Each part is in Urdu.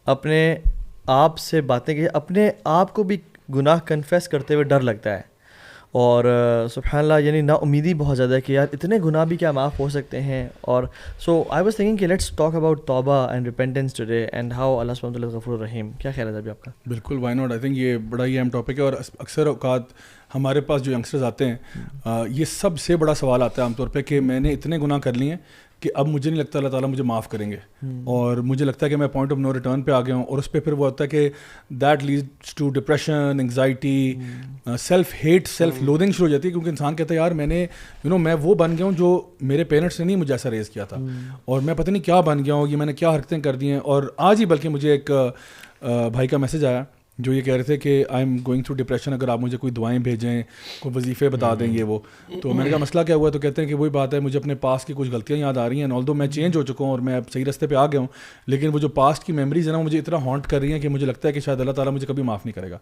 اپنے آپ سے باتیں کہ اپنے آپ کو بھی گناہ کنفیس کرتے ہوئے ڈر لگتا ہے. اور سبحان اللہ یعنی نا امیدی بہت زیادہ ہے کہ یار اتنے گناہ بھی کیا معاف ہو سکتے ہیں. اور سو آئی واز تھنکنگ کہ لیٹس ٹاک اباؤٹ توبہ and repentance today and how اللہ سبحانہ وتعالی غفور الرحیم. کیا خیال ہے ابھی آپ کا؟ بالکل، وائی ناٹ. آئی تھنک یہ بڑا ہی اہم ٹاپک ہے، اور اکثر اوقات ہمارے پاس جو ینگسٹرز آتے ہیں یہ سب سے بڑا سوال آتا ہے عام طور پہ کہ میں نے اتنے گناہ کر لیے ہیں کہ اب مجھے نہیں لگتا اللہ تعالیٰ مجھے معاف کریں گے، اور مجھے لگتا ہے کہ میں پوائنٹ آف نو ریٹرن پہ آ گیا ہوں. اور اس پہ پھر وہ ہوتا ہے کہ that leads to depression, anxiety, self hate, self loathing شروع ہو جاتی ہے، کیونکہ انسان کہتا ہے یار میں نے میں وہ بن گیا ہوں جو میرے پیرنٹس نے نہیں مجھے ایسا ریز کیا تھا، اور میں پتہ نہیں کیا بن گیا ہوں، یہ میں نے کیا حرکتیں کر دی ہیں. اور آج ہی بلکہ مجھے ایک بھائی کا میسج آیا جو یہ کہہ رہے تھے کہ I am going through depression, اگر آپ مجھے کوئی دعائیں بھیجیں، کوئی وظیفے بتا دیں یہ وہ. تو میں نے کہا مسئلہ کیا ہوا؟ تو کہتے ہیں کہ وہی بات ہے، مجھے اپنے پاسٹ کی کچھ غلطیاں یاد آ رہی ہیں، آلدو میں چینج ہو چکا ہوں اور میں اب صحیح راستے پہ آ گیا ہوں، لیکن وہ جو پاسٹ کی میموریز ہیں نا مجھے اتنا ہانٹ کر رہی ہیں کہ مجھے لگتا ہے کہ شاید اللہ تعالیٰ مجھے کبھی معاف نہیں کرے گا.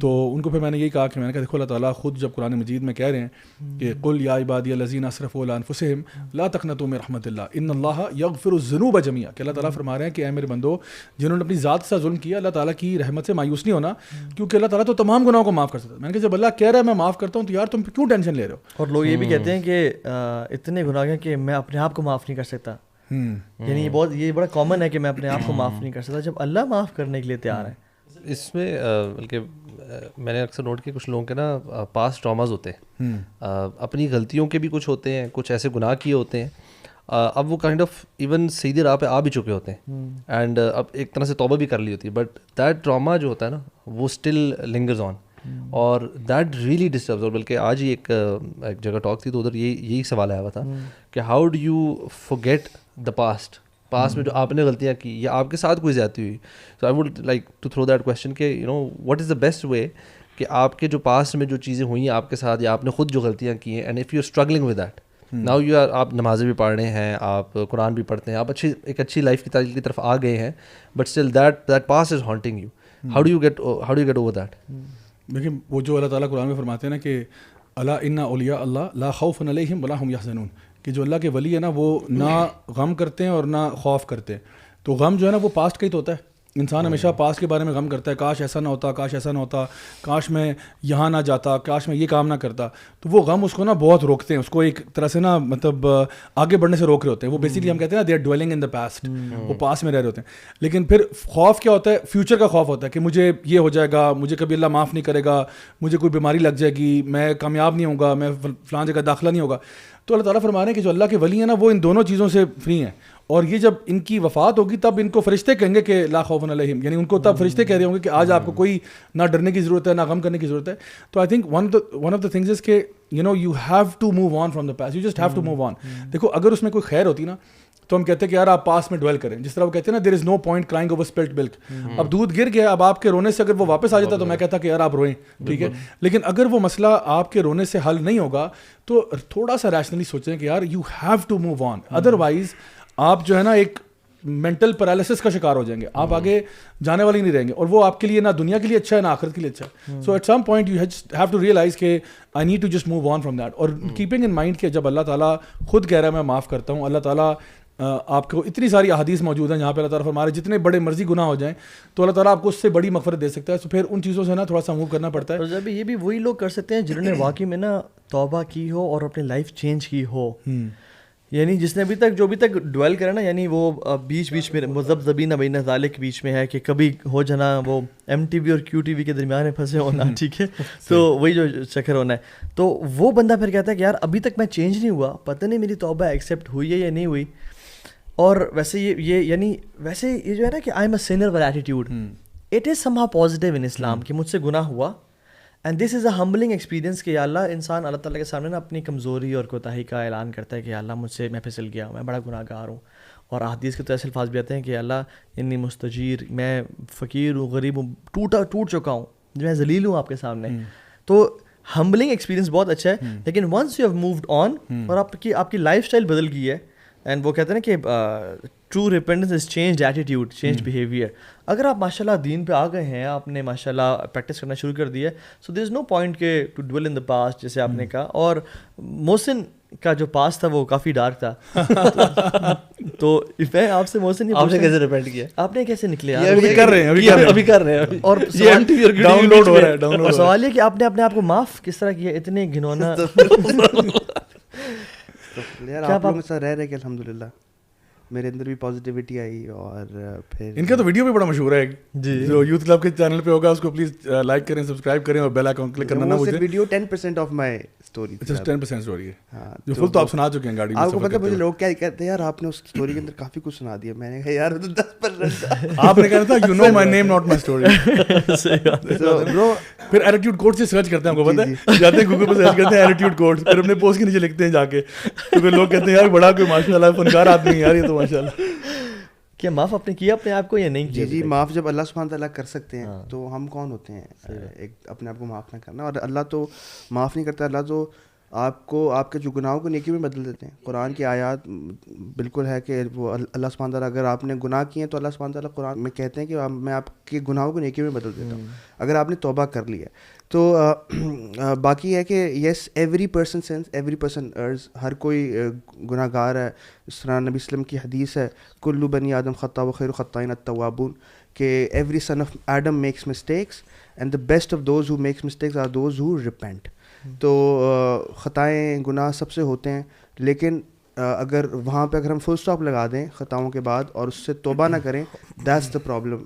تو ان کو پھر میں نے یہی کہا کہ میں نے کہا دیکھو اللہ تعالیٰ خود جب قرآن مجید میں کہہ رہے ہیں کہ قل یا عبادی الذین اسرفوا علی انفسہم لا تقنطوا من رحمۃ اللہ ان اللہ یغفر الذنوب جميعا، کہ اللہ تعالیٰ فرما رہے ہیں کہ اے میرے بندو جنہوں نے اپنی ذات سے ظلم کیا، اللہ تعالیٰ کی رحمت سے مایوس نہیں ہونا، کیونکہ اللہ تعالیٰ تو تمام گناہوں کو معاف کر سکتا ہے. میں نے کہا جب اللہ کہہ رہا ہے میں معاف کرتا ہوں تو یار تم کیوں ٹینشن لے رہے ہو؟ اور لوگ یہ بھی کہتے ہیں کہ اتنے گناہ ہیں کہ میں اپنے آپ کو معاف نہیں کر سکتا. یعنی یہ بڑا کامن ہے کہ میں اپنے آپ کو معاف نہیں کر سکتا، جب اللہ معاف کرنے کے لیے تیار ہے. اس میں بلکہ میں نے اکثر نوٹ کیا کچھ لوگوں کے نا پاسٹ ٹراماز ہوتے ہیں، اپنی غلطیوں کے بھی کچھ ہوتے ہیں، کچھ ایسے گناہ کیے ہوتے ہیں، اب وہ کائنڈ آف ایون سیدھی راہ پہ آ بھی چکے ہوتے ہیں اینڈ اب ایک طرح سے توبہ بھی کر لی ہوتی ہے، بٹ دیٹ ٹراما جو ہوتا ہے نا وہ اسٹل لنگرز آن، اور دیٹ ریئلی ڈسٹربز. اور بلکہ آج ہی ایک جگہ ٹاک تھی تو ادھر یہی سوال آیا ہوا تھا کہ how do you forget the past میں جو آپ نے غلطیاں کی یا آپ کے ساتھ کوئی زیادتی ہوئی. So I would like to throw that question کہ what is the best way کہ آپ کے جو پاسٹ میں جو چیزیں ہوئی ہیں آپ کے ساتھ یا آپ نے خود جو غلطیاں کی ہیں، and if you are struggling with that now you are, آپ نمازیں بھی پڑھ رہے ہیں، آپ قرآن بھی پڑھتے ہیں، آپ ایک اچھی لائف کی طرف آ گئے ہیں، but still that past is haunting you. How do you get over that? دیکھیں وہ جو اللہ تعالیٰ قرآن میں فرماتے ہیں نا کہ الا ان اولیاء اللہ لا خوف علیہم ولا هم یحزنون، کہ جو اللہ کے ولی ہے نا وہ نہ غم کرتے ہیں اور نہ خوف کرتے ہیں. تو غم جو ہے نا وہ پاسٹ کا ہی تو ہوتا ہے، انسان ہمیشہ پاسٹ کے بارے میں غم کرتا ہے، کاش ایسا نہ ہوتا، کاش ایسا نہ ہوتا، کاش میں یہاں نہ جاتا، کاش میں یہ کام نہ کرتا. تو وہ غم اس کو نا بہت روکتے ہیں، اس کو ایک طرح سے نا مطلب آگے بڑھنے سے روک رہے ہوتے ہیں. وہ بیسیکلی ہم کہتے ہیں نا they are dwelling in the past, وہ پاس میں رہ رہے ہوتے ہیں. لیکن پھر خوف کیا ہوتا ہے؟ فیوچر کا خوف ہوتا ہے کہ مجھے یہ ہو جائے گا، مجھے کبھی اللہ معاف نہیں کرے گا، مجھے کوئی بیماری لگ جائے گی، میں کامیاب نہیں ہوں گا، میں فلاں جگہ داخلہ نہیں ہوگا. تو اللہ تعالیٰ فرما رہے ہیں کہ جو اللہ کے ولی ہیں نا وہ ان دونوں چیزوں سے فری ہیں، اور یہ جب ان کی وفات ہوگی تب ان کو فرشتے کہیں گے کہ لا خوف علیہم، یعنی ان کو تب فرشتے کہہ رہے ہوں گے کہ آج آپ کو کوئی نہ ڈرنے کی ضرورت ہے نہ غم کرنے کی ضرورت ہے. تو I think one of the things is کہ you have to move on from the past, you just have to move on. دیکھو اگر اس میں کوئی خیر ہوتی نا تو ہم کہتے ہیں کہ یار آپ پاس میں ڈویل کریں، جس طرح وہ کہتے ہیں نا دیر is no point crying over split ملک. اب دودھ گر گیا، اب آپ کے رونے سے اگر وہ واپس آ جاتا تو میں کہتا کہ یار آپ روئیں، ٹھیک ہے. لیکن اگر وہ مسئلہ آپ کے رونے سے حل نہیں ہوگا تو تھوڑا سا ریشنلی سوچیں کہ یار you have to move on, otherwise آپ جو ہے نا ایک مینٹل پیرالسس کا شکار ہو جائیں گے، آپ آگے جانے والے نہیں رہیں گے، اور وہ آپ کے لیے نہ دنیا کے لیے اچھا ہے نہ آخرت کے لیے اچھا ہے. So at some point you have to realize کہ I need to just move on from that, اور کیپنگ ان مائنڈ کہ جب اللہ تعالیٰ خود کہہ رہا ہے میں معاف کرتا ہوں. اللہ تعالیٰ آپ کو اتنی ساری احادیث موجود ہیں جہاں پہ اللہ تعالیٰ فرما رہے ہیں جتنے بڑے مرضی گناہ ہو جائیں تو اللہ تعالیٰ آپ کو اس سے بڑی مغفرت دے سکتا ہے. تو پھر ان چیزوں سے نا تھوڑا سا موو کرنا پڑتا ہے. اور جب یہ بھی وہی لوگ کر سکتے ہیں جنہوں نے واقعی میں نا توبہ کی ہو اور اپنی لائف چینج کی ہو. یعنی جس نے جو ابھی تک ڈویل کرا نا، یعنی وہ بیچ میں مذبذبین بین ذالک بیچ میں ہے کہ کبھی ہو جانا وہ ایم ٹی وی اور کیو ٹی وی کے درمیان میں پھنسے ہونا، ٹھیک ہے، تو وہی جو چکر ہونا ہے. تو وہ بندہ پھر کہتا ہے کہ یار ابھی تک میں چینج نہیں ہوا، پتہ نہیں میری توبہ ایکسیپٹ ہوئی ہے یا نہیں ہوئی. اور ویسے یہ جو ہے نا کہ آئی ایم اے سینر والا attitude, it is somehow positive in Islam کہ مجھ سے گناہ ہوا، and this is a humbling experience کہ یا اللہ انسان اللہ تعالیٰ کے سامنے نا اپنی کمزوری اور کوتاہی کا اعلان کرتا ہے کہ یا اللہ مجھ سے میں پھسل گیا، میں بڑا گناہ گار ہوں. اور احادیث کے تو ایسے الفاظ بھی آتے ہیں کہ اللہ انی مستجیر، میں فقیر ہوں، غریب ہوں، ٹوٹ چکا ہوں، میں ذلیل ہوں آپ کے سامنے. تو ہمبلنگ ایکسپیرینس بہت اچھا ہے. لیکن once you have moved on اور آپ کی لائف اسٹائل بدل گئی ہے، اینڈ وہ کہتے ہیں نا کہ true repentance is change attitude, change behaviour. اگر آپ ماشاء اللہ دین پہ آ گئے ہیں, آپ نے ماشاء اللہ پریکٹس کرنا شروع کر دیا ہے, so there is no point کہ to dwell in the past, جیسے آپ نے کہا. اور محسن کا جو پاس تھا وہ کافی ڈارک تھا, تو میں آپ سے محسن آپ نے کیسے ریپینٹ کیا؟ آپ نے کیسے نکلے؟ ابھی کر رہے ہیں, ابھی کر رہے ہیں, اور ڈاؤن لوڈ ہو رہا ہے, ڈاؤن لوڈ. سوال یہ کہ آپ نے اپنے آپ کو معاف کس طرح کیا اتنے گھنونا؟ یار آپ لوگوں کے ساتھ رہ کے الحمدللہ میرے اندر بھی پازیٹیوٹی آئی. اور پھر ان کا تو ویڈیو بھی بڑا مشہور ہے جی, جو یوتھ کلب کے چینل پہ ہوگا, اس کو پلیز لائک کریں, سبسکرائب کریں اور بیل آئیکن کلک کرنا نہ بھولیں. ویڈیو 10% آف مائی اسٹوری, اچھا 10% اسٹوری ہے ہاں, جو فل تو آپ سنا چکے ہیں گاڑی میں. آپ کو پتہ مجھے لوگ کیا کہتے ہیں, یار آپ نے اس اسٹوری کے اندر کافی کچھ سنا دیا. میں نے کہا یار تو 10%. آپ نے کہا تھا you know my name not my story. Bro پھر ایٹیٹیوڈ کوڈ سے سرچ کرتے ہیں, آپ کو پتہ ہے, جاتے ہیں گوگل پہ سرچ کرتے ہیں ایٹیٹیوڈ کوڈ, پھر اپنے پوسٹ کے نیچے لکھتے ہیں جا کے, کیونکہ لوگ کہتے ہیں یار بڑا کوئی ماشاء اللہ فنکار آدمی ہے یار یہ تو ماشاء اللہ. کیا معاف آپ نے کیا اپنے آپ کو یا نہیں کیا؟ جی معاف جب اللہ سبحانہ تعالیٰ کر سکتے ہیں تو ہم کون ہوتے ہیں ایک اپنے آپ کو معاف نہ کرنا. اور اللہ تو معاف نہیں کرتا, اللہ تو آپ کو آپ کے جو گناہوں کو نیکی میں بدل دیتے ہیں. قرآن کی آیات بالکل ہے کہ وہ اللہ سبحانہ تعالیٰ اگر آپ نے گناہ کیے ہیں تو اللہ سبحانہ تعالیٰ قرآن میں کہتے ہیں کہ میں آپ کے گناہوں کو نیکی میں بدل دیتا ہوں اگر آپ نے توبہ کر لی ہے تو. باقی ہے کہ yes every person sins every person errs, ہر کوئی گناہ گار ہے. اس طرح نبی وسلم کی حدیث ہے کلو بنی آدم خطا و خیر خطائین التوابون, کہ every son of Adam makes mistakes and the best of those who make mistakes are those who repent. تو خطائیں گناہ سب سے ہوتے ہیں, لیکن اگر وہاں پہ اگر ہم فل اسٹاپ لگا دیں خطاؤں کے بعد اور اس سے توبہ نہ کریں, دیٹس دا پرابلم.